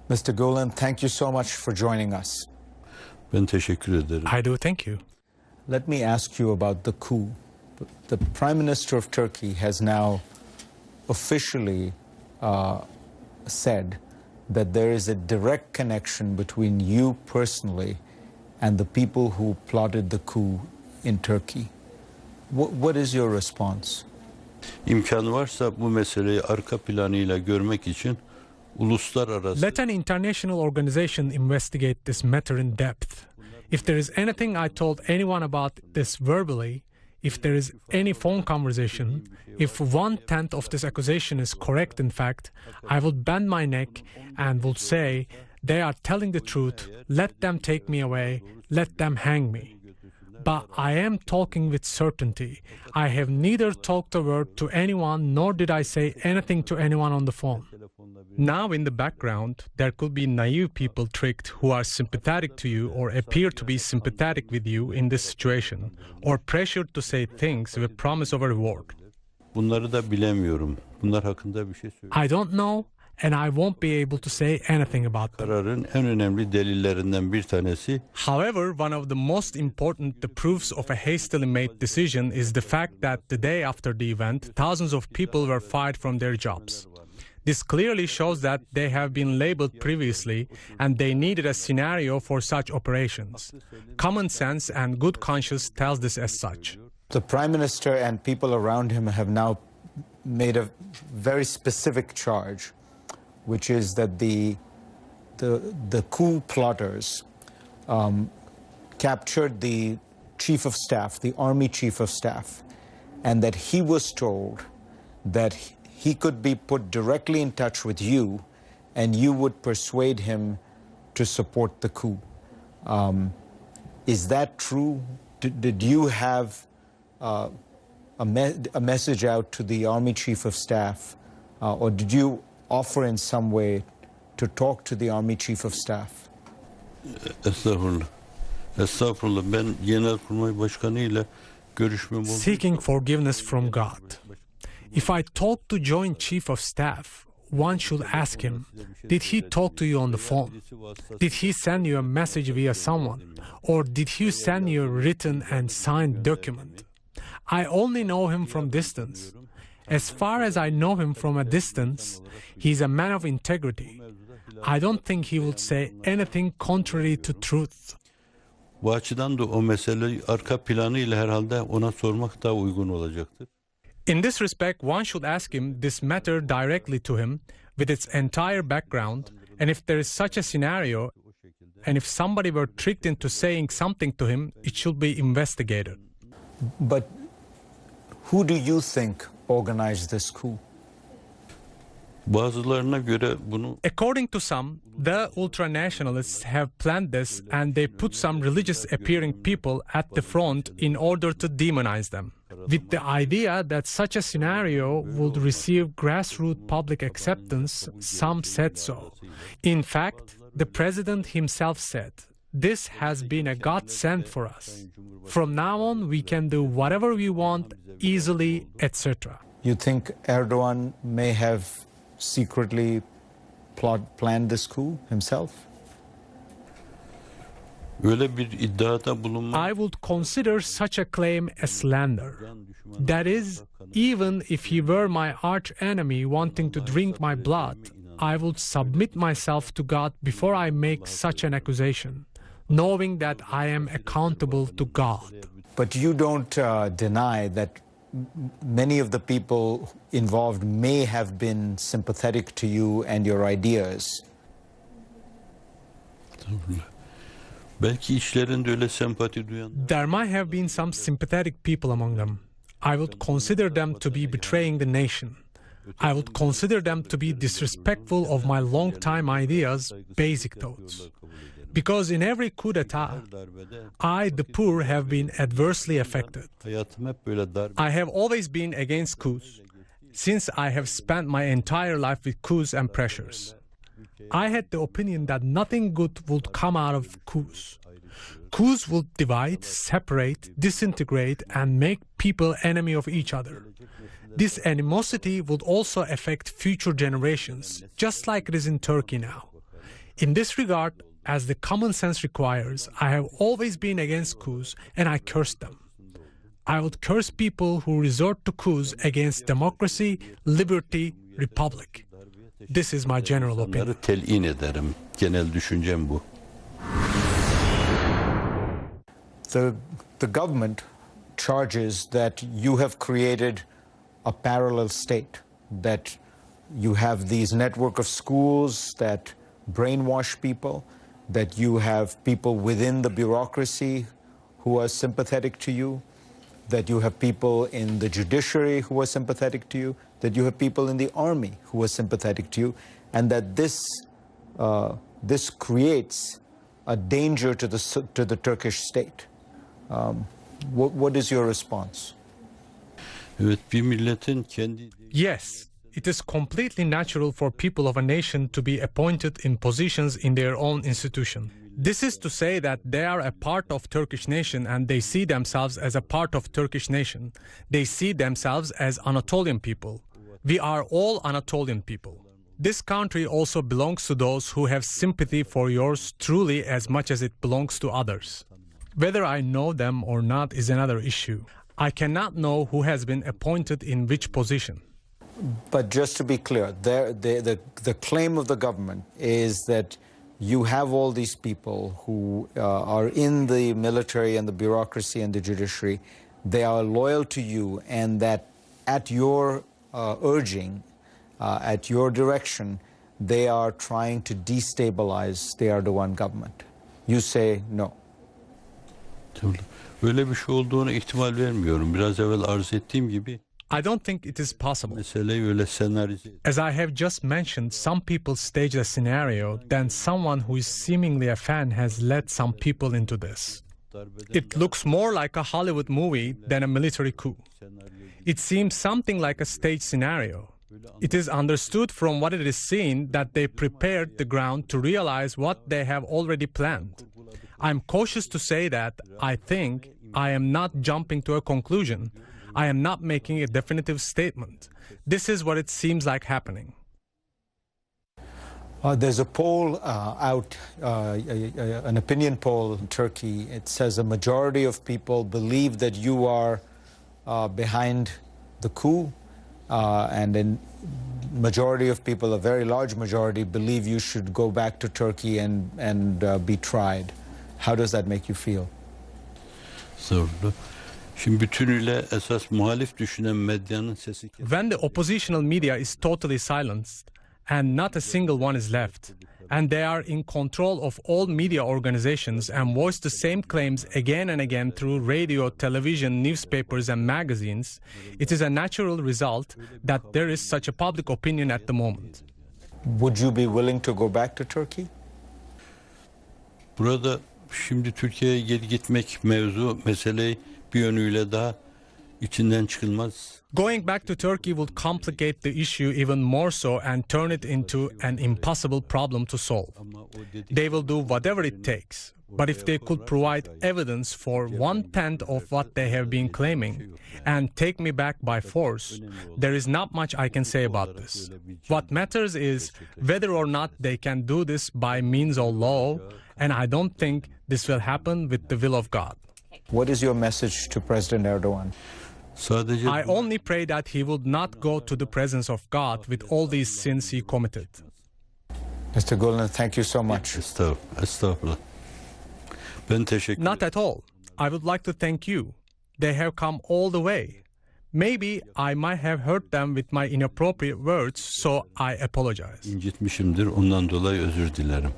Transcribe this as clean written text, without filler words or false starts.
Mr. Gulen, thank you so much for joining us. Ben teşekkür ederim. I do thank you. Let me ask you about the coup. The Prime Minister of Turkey has now officially said that there is a direct connection between you personally and the people who plotted the coup in Turkey. What is your response? İmkanı varsa bu meseleyi arka planıyla görmek için uluslararası... Let an international organization investigate this matter in depth. If there is anything I told anyone about this verbally, if there is any phone conversation, if 1/10 of this accusation is correct in fact, I will bend my neck and will say, they are telling the truth, let them take me away, let them hang me. But I am talking with certainty. I have neither talked a word to anyone, nor did I say anything to anyone on the phone. Now in the background, there could be naive people tricked who are sympathetic to you or appear to be sympathetic with you in this situation, or pressured to say things with promise of a reward. Bunları da bilemiyorum. Bunlar hakkında bir şey söyleyeyim. I don't know, and I won't be able to say anything about them. Kararın en önemli delillerinden bir tanesi... However, one of the most important proofs of a hastily made decision is the fact that the day after the event, thousands of people were fired from their jobs. This clearly shows that they have been labeled previously and they needed a scenario for such operations. Common sense and good conscience tells this as such. The Prime Minister and people around him have now made a very specific charge, which is that the coup plotters captured the chief of staff, the army chief of staff, and that he was told that he could be put directly in touch with you and you would persuade him to support the coup. Is that true? Did you have a message out to the army chief of staff, or did you offer in some way to talk to the army chief of staff? Estağfurullah. Estağfurullah. Ben Genelkurmay Başkanı ile görüşmem oldu. Seeking forgiveness from God. If I talk to Joint Chief of Staff, one should ask him, did he talk to you on the phone? Did he send you a message via someone? Or did he send you a written and signed document? I only know him from distance. As far as I know him from a distance, he's a man of integrity. I don't think he would say anything contrary to truth. Bu açıdan da o meseleyi arka planıyla herhalde ona sormak daha uygun olacaktır. In this respect, one should ask him this matter directly to him with its entire background, and if there is such a scenario, and if somebody were tricked into saying something to him, it should be investigated. But who do you think organized this coup? Bazılarına göre bunu... According to some, the ultranationalists have planned this and they put some religious-appearing people at the front in order to demonize them, with the idea that such a scenario would receive grassroots public acceptance. Some said so. In fact, the president himself said, "This has been a godsend for us. From now on, we can do whatever we want, easily, etc." You think Erdogan may have secretly planned this coup himself? Öyle bir iddiada bulunmak... I would consider such a claim a slander. That is, even if he were my arch enemy wanting to drink my blood, I would submit myself to God before I make such an accusation, knowing that I am accountable to God. But you don't deny that many of the people involved may have been sympathetic to you and your ideas. Belki işlerinde öyle sempati duyan... There might have been some sympathetic people among them. I would consider them to be betraying the nation. I would consider them to be disrespectful of my long-time ideas, basic thoughts. Because in every coup d'etat, I, the poor, have been adversely affected. I have always been against coups, since I have spent my entire life with coups and pressures. I had the opinion that nothing good would come out of coups. Coups would divide, separate, disintegrate, and make people enemy of each other. This animosity would also affect future generations, just like it is in Turkey now. In this regard, as the common sense requires, I have always been against coups and I curse them. I would curse people who resort to coups against democracy, liberty, republic. This is my general opinion. Onları telin ederim. Genel düşüncem bu. The government charges that you have created a parallel state, that you have these network of schools that brainwash people, that you have people within the bureaucracy who are sympathetic to you, that you have people in the judiciary who are sympathetic to you, that you have people in the army who are sympathetic to you, and that this creates a danger to the Turkish state. What is your response? Evet, bir milletin kendi... Yes, it is completely natural for people of a nation to be appointed in positions in their own institution. This is to say that they are a part of Turkish nation and they see themselves as a part of Turkish nation. They see themselves as Anatolian people. We are all Anatolian people. This country also belongs to those who have sympathy for yours truly as much as it belongs to others. Whether I know them or not is another issue. I cannot know who has been appointed in which position. But just to be clear, the claim of the government is that you have all these people who are in the military and the bureaucracy and the judiciary. They are loyal to you, and that at your urging, at your direction, they are trying to destabilize the Erdogan government. You say no. Böyle bir şey olduğuna ihtimal vermiyorum. Biraz evvel arz ettiğim gibi. I don't think it is possible. Meseleyi öyle senarize... As I have just mentioned, some people stage a scenario, then someone who is seemingly a fan has led some people into this. It looks more like a Hollywood movie than a military coup. It seems something like a stage scenario. It is understood from what it is seen that they prepared the ground to realize what they have already planned. I'm cautious to say that I think I am not jumping to a conclusion. I am not making a definitive statement. This is what it seems like happening. There's a poll out, an opinion poll in Turkey. It says a majority of people believe that you are behind the coup, and a majority of people, a very large majority, believe you should go back to Turkey and be tried. How does that make you feel? Zorlu. Şimdi bütünüyle esas muhalif düşünen medyanın sesi... When the oppositional media is totally silenced and not a single one is left, and they are in control of all media organizations and voice the same claims again and again through radio, television, newspapers and magazines, it is a natural result that there is such a public opinion at the moment. Would you be willing to go back to Turkey? Burada şimdi Türkiye'ye geri gitmek mevzu, meseleyi bir yönüyle daha içinden çıkılmaz. Going back to Turkey would complicate the issue even more so and turn it into an impossible problem to solve. They will do whatever it takes. But if they could provide evidence for 1/10 of what they have been claiming and take me back by force, there is not much I can say about this. What matters is whether or not they can do this by means of law, and I don't think this will happen with the will of God. What is your message to President Erdogan? I only pray that he would not go to the presence of God with all these sins he committed. Mr. Gulen, thank you so much. Estağfurullah. Ben teşekkür ederim. Not at all. I would like to thank you. They have come all the way. Maybe I might have hurt them with my inappropriate words, so I apologize. İncitmişimdir, ondan dolayı özür dilerim.